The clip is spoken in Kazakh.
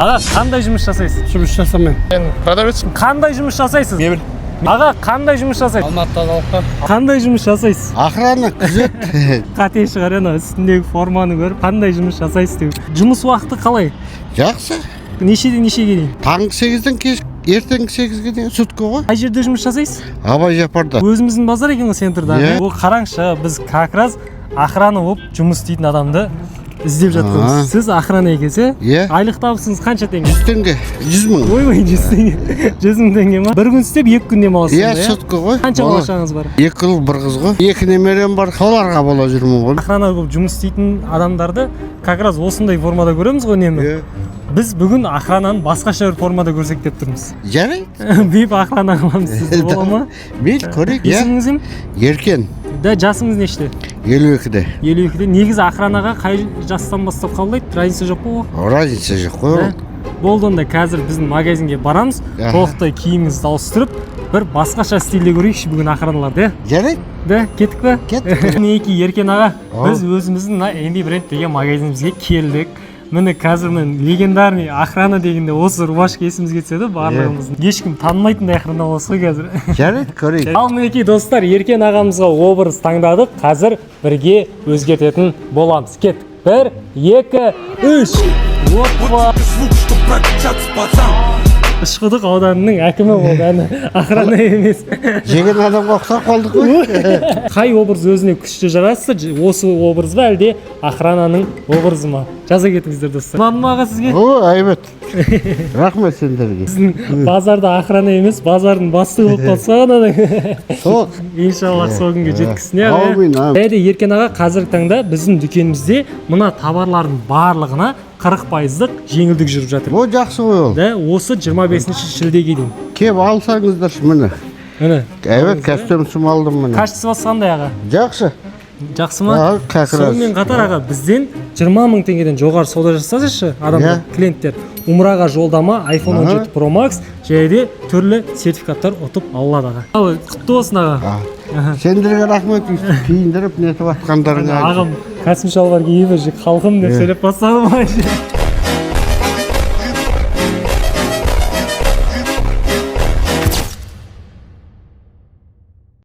Аға, қандай жұмыс жасайсыз? Жұмыс жасамаймын. Мен продавецпін. Қандай жұмыс жасайсыз? Мебель. Аға, қандай жұмыс жасайсыз? Алматыда алып. Қандай жұмыс жасайсыз? Охрана, күзет. Қате шығар ана үстіндегі форманы көріп, қандай жұмыс жасайсыз деп. Жұмыс уақыты қалай? Жақсы. Нешеден нешеге дейін? Таңғы 8-ден кеш, ертеңгі 8-ге дейін сутка ғой. Қай жерде жұмыс жасайсыз? Абай Жапарда. Өзіміздің базар екен ғой центрдағы. Иә. Ол қараңшы, біз как раз охрана болып жұмыс істейтін адамды іздеп жатқанбыз. Сіз охрана екенсіз, Иә. айлық табысыңыз қанша теңге? 100 теңге, 100 мың. Ойбай, 100 теңге. 100 мың теңге ма? Бір күн істеп, 2 күн демаласыз Иә, ба? сутка ғой. Қанша балашаңыз бар? 2 ұл, 1 қыз ғой. 2 немерем бар, соларға бола жүрмін ғой. Охрана болып жұмыс істейтін адамдарды как раз осындай формада көреміз ғой үнемі. Біз бүгін охрананы басқаша бір формада көрсек деп тұрмыз. Жарайды. Бейіп охрана қыламыз, сіз бола ма? Мейлі, көрейік, иә. Есіміңіз кім? Еркен. Да, жасыңыз неште? 52-де. 52-де. Негізі охранаға қай жастан бастап қабылдайды? Разница жоқ па ол? Разница жоқ қой. Болды, онда қазір біздің магазинге барамыз, толықтай киіміңізді ауыстырып, бір басқаша стильде көрейікші бүгін охраналарды, иә? Жарайды. Да, кеттік па? Кеттік. Мінекей Еркен аға, біз өзіміздің Энди бренд деген магазинімізге келдік. Міне қазір мен легендарный охрана дегенде осы рубашка есімізге түседі барлығымыздың. Ешкім танымайтындай охрана боласыз ғой қазір. Жарайды, көрейік. Ал мінекей достар, Еркен ағамызға образ таңдадық. Қазір бірге өзгертетін боламыз. Кеттік. 1, 2, 3. Опа! Үшқұдық ауданының әкімі болды, әні охрана емес. Жеген адамға ұқсап қалдық қой. Қай образ өзіне күшті жарасты? Осы образ ба әлде охрананың образы ма? Жаза кетіңіздер достар. Ұнады ма аға сізге? О, айбет. Рахмет сендерге. Біздің базарда охрана емес, базардың бастығы болып қалса Сол. иншаллах сол күнге жеткізсін. Аумин. Әйді Еркен аға, қазіргі таңда біздің дүкенімізде мына товарлардың барлығына 40%-лық жеңілдік жүріп жатыр. О, жақсы ғой ол. Да, осы 25 шілдеге дейін. Кеп алсаңыздар міне. Міне. Әйбет костюмсым алдым міне. Качествосы қандай аға? Жақсы. Жақсы ма? Как раз. Сонымен қатар аға, бізден 20 мың теңгеден жоғары сауда жасасайшы адамдар, клиенттер. Умраға жолдама, iPhone 17 Pro Max және де түрлі сертификаттар ұтып алады аға. Ал, құтты болсын аға. Сендерге рахмет, киіндіріп нетіп атқандарыңа. Ағам кәсім шалбар киіп халқым деп сөйлеп бастадым.